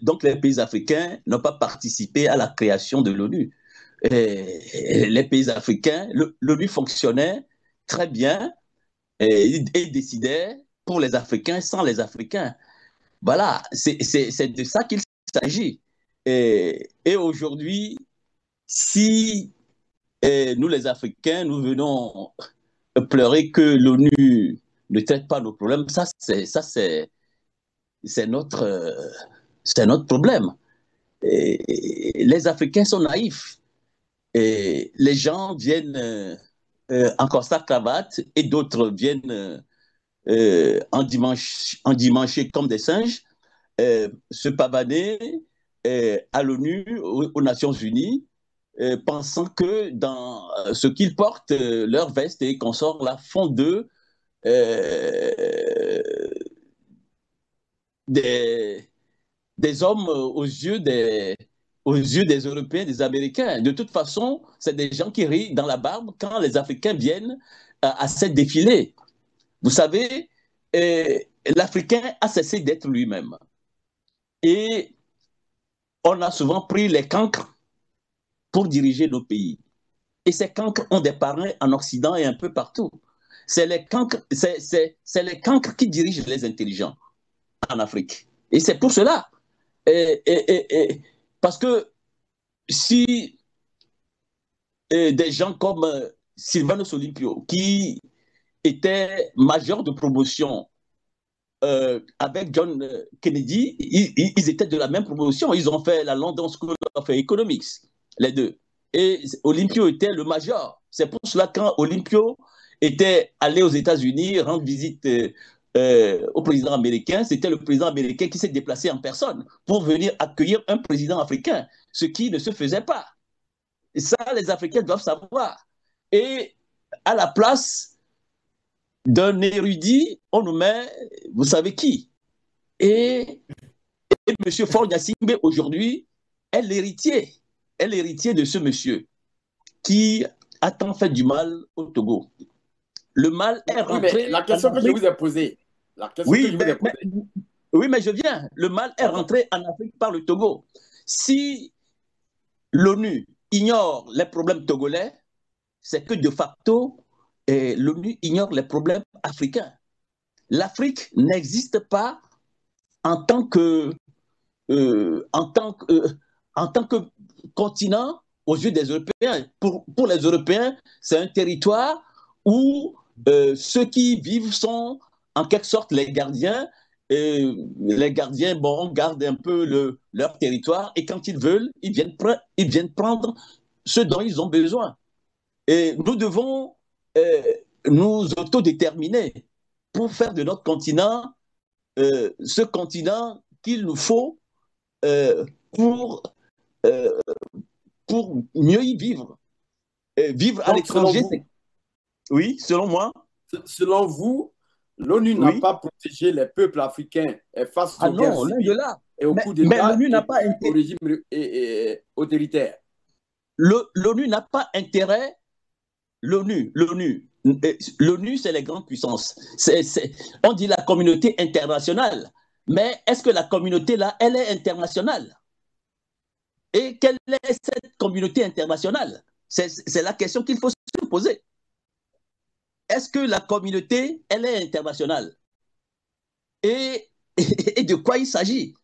Donc les pays africains n'ont pas participé à la création de l'ONU. Les pays africains, l'ONU fonctionnait très bien et décidait pour les Africains sans les Africains. Voilà, c'est de ça qu'il s'agit. Et aujourd'hui, si nous les Africains, nous venons pleurer que l'ONU ne traite pas nos problèmes, c'est notre, c'est notre problème. Les Africains sont naïfs. Et les gens viennent en costard cravate et d'autres viennent en dimanche comme des singes se pavaner à l'ONU, aux Nations Unies, pensant que dans ce qu'ils portent, leur veste et consorts là font d'eux euh, des, des hommes aux yeux des Européens, des Américains. De toute façon, c'est des gens qui rient dans la barbe quand les Africains viennent à ces défilés. Vous savez, l'Africain a cessé d'être lui-même. Et on a souvent pris les cancres pour diriger nos pays. Et ces cancres ont des parrains en Occident et un peu partout. C'est les cancres, c'est les cancres qui dirigent les intelligents en Afrique. Et c'est pour cela. Parce que si des gens comme Sylvanus Olympio, qui était major de promotion avec John Kennedy, ils étaient de la même promotion. Ils ont fait la London School of Economics, les deux. Et Olympio était le major. C'est pour cela quand Olympio était allé aux États-Unis rendre visite au président américain, c'était le président américain qui s'est déplacé en personne pour venir accueillir un président africain, ce qui ne se faisait pas. Et ça, les Africains doivent savoir. Et à la place d'un érudit, on nous met, vous savez qui. Et, et M. Faure Gnassingbé, aujourd'hui, est l'héritier de ce monsieur qui a tant fait du mal au Togo. Le mal est Oui, mais rentré la en question que je Afrique. vous ai posée, la question que Oui, je vous ai posée, oui, mais je viens. Le mal est d'accord. rentré en Afrique par le Togo. Si l'ONU ignore les problèmes togolais, c'est que de facto, l'ONU ignore les problèmes africains. L'Afrique n'existe pas en tant que, euh, en tant que, euh, en tant que continent aux yeux des Européens. Pour les Européens, c'est un territoire où ceux qui vivent sont en quelque sorte les gardiens. Et les gardiens, bon, gardent un peu leur territoire et quand ils veulent, ils viennent prendre ce dont ils ont besoin. Et nous devons euh, nous autodéterminer pour faire de notre continent ce continent qu'il nous faut euh, pour, euh, pour mieux y vivre. Vivre à Donc, l'étranger, c'est... Oui, selon moi, selon vous, l'ONU n'a oui. pas protégé les peuples africains face Ah aux guerres non, loin de civiles là. et aux coups Mais d'État l'ONU n'a et pas, puis au régime autoritaire. l'ONU n'a pas intérêt. L'ONU, c'est les grandes puissances. On dit la communauté internationale. Mais est-ce que la communauté là, elle est internationale? Et quelle est cette communauté internationale? C'est la question qu'il faut se poser. Est-ce que la communauté, elle est internationale? Et de quoi il s'agit?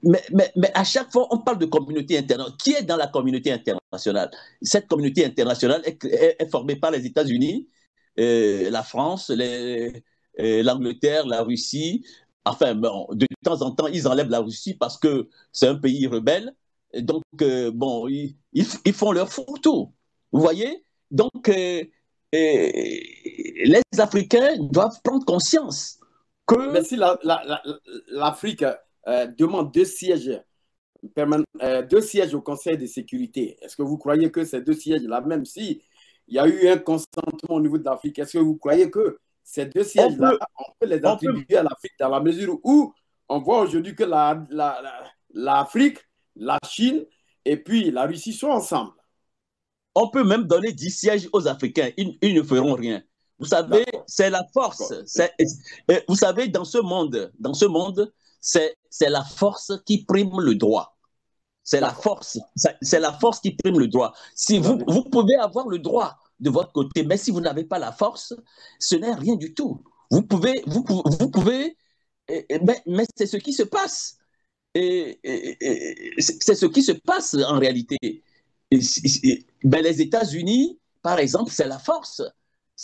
Mais à chaque fois, on parle de communauté internationale. Qui est dans la communauté internationale? Cette communauté internationale est formée par les États-Unis, la France, l'Angleterre, la Russie. Enfin, bon, de temps en temps, ils enlèvent la Russie parce que c'est un pays rebelle. Et donc, bon, ils font leur fourre-tout. Vous voyez? Donc, les Africains doivent prendre conscience Mais que si l'Afrique demande deux sièges au Conseil de sécurité, est-ce que vous croyez que ces deux sièges-là, même si il y a eu un consentement au niveau de l'Afrique, est-ce que vous croyez que ces deux on sièges-là, peut, on peut les on peut attribuer à l'Afrique dans la mesure où on voit aujourd'hui que l'Afrique, la Chine et puis la Russie sont ensemble? On peut même donner 10 sièges aux Africains. Ils ne feront rien. Vous savez, D'accord, c'est la force. d'accord. Vous savez, dans ce monde, c'est c'est la force qui prime le droit. C'est la force. C'est la force qui prime le droit. Si vous pouvez avoir le droit de votre côté, mais si vous n'avez pas la force, ce n'est rien du tout. Vous pouvez, mais c'est ce qui se passe. C'est ce qui se passe en réalité. Les États-Unis, par exemple, c'est la force.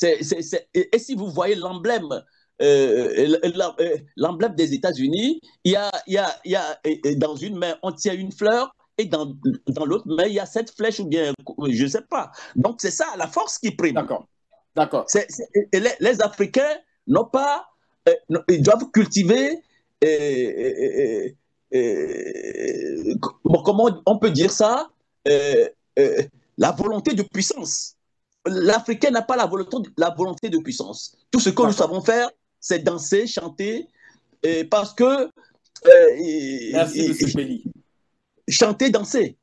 Et si vous voyez l'emblème des États-Unis, il y a dans une main, on tient une fleur et dans l'autre main, il y a cette flèche ou bien, je ne sais pas. Donc, c'est ça, la force qui prime. D'accord. Les Africains n'ont pas, ils doivent cultiver, comment on peut dire ça, la volonté de puissance. L'Africain n'a pas la volonté de puissance. Tout ce que nous savons faire, c'est danser, chanter, parce que... Merci, M. Pelly. Chanter, danser.